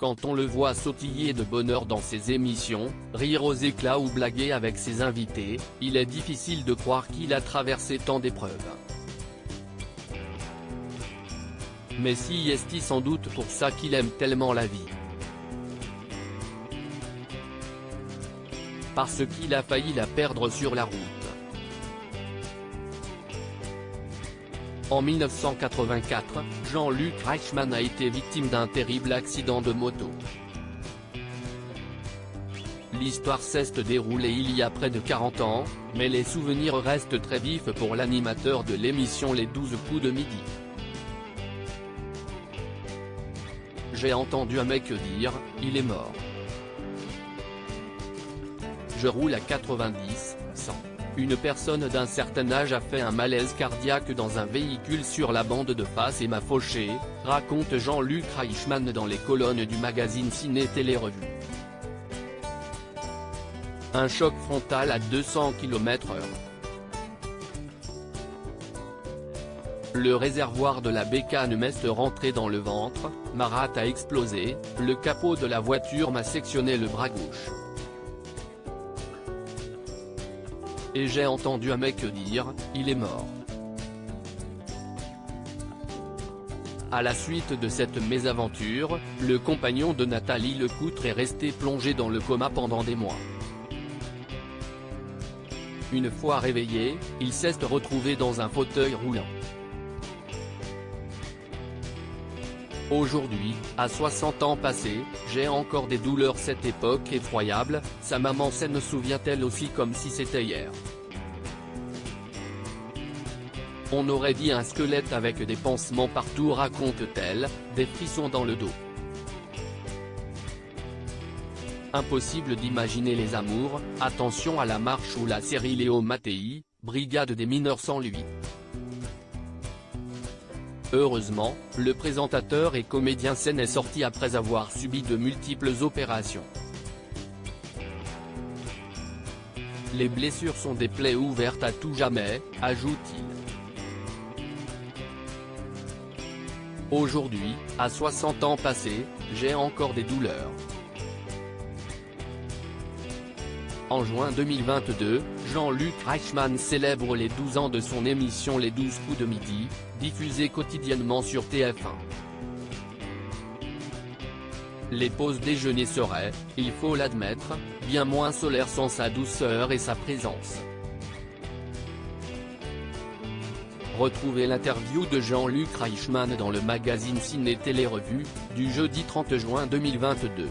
quand on le voit sautiller de bonheur dans ses émissions, rire aux éclats ou blaguer avec ses invités, il est difficile de croire qu'il a traversé tant d'épreuves. Mais si est-il sans doute pour ça qu'il aime tellement la vie. Parce qu'il a failli la perdre sur la route. En 1984, Jean-Luc Reichmann a été victime d'un terrible accident de moto. L'histoire s'est déroulée il y a près de 40 ans, mais les souvenirs restent très vifs pour l'animateur de l'émission Les 12 coups de midi. J'ai entendu un mec dire, il est mort. Je roule à 90, 100. Une personne d'un certain âge a fait un malaise cardiaque dans un véhicule sur la bande de face et m'a fauché, raconte Jean-Luc Reichmann dans les colonnes du magazine Ciné Télé Revue. Un choc frontal à 200 km/h. Le réservoir de la bécane m'est rentré dans le ventre, ma rate a explosé, le capot de la voiture m'a sectionné le bras gauche. Et j'ai entendu un mec dire, il est mort. À la suite de cette mésaventure, le compagnon de Nathalie Lecoutre est resté plongé dans le coma pendant des mois. Une fois réveillé, il s'est retrouvé dans un fauteuil roulant. Aujourd'hui, à 60 ans passés, j'ai encore des douleurs. Cette époque effroyable, sa maman se souvient-elle aussi comme si c'était hier. On aurait dit un squelette avec des pansements partout, raconte-t-elle, des frissons dans le dos. Impossible d'imaginer les amours, attention à la marche ou la série Léo Mattei, Brigade des mineurs sans lui. Heureusement, le présentateur et comédien s'en est sorti après avoir subi de multiples opérations. Les blessures sont des plaies ouvertes à tout jamais, ajoute-t-il. Aujourd'hui, à 60 ans passés, j'ai encore des douleurs. En juin 2022, Jean-Luc Reichmann célèbre les 12 ans de son émission Les 12 coups de midi, diffusée quotidiennement sur TF1. Les pauses déjeuner seraient, il faut l'admettre, bien moins solaires sans sa douceur et sa présence. Retrouvez l'interview de Jean-Luc Reichmann dans le magazine Ciné Télé Revue, du jeudi 30 juin 2022.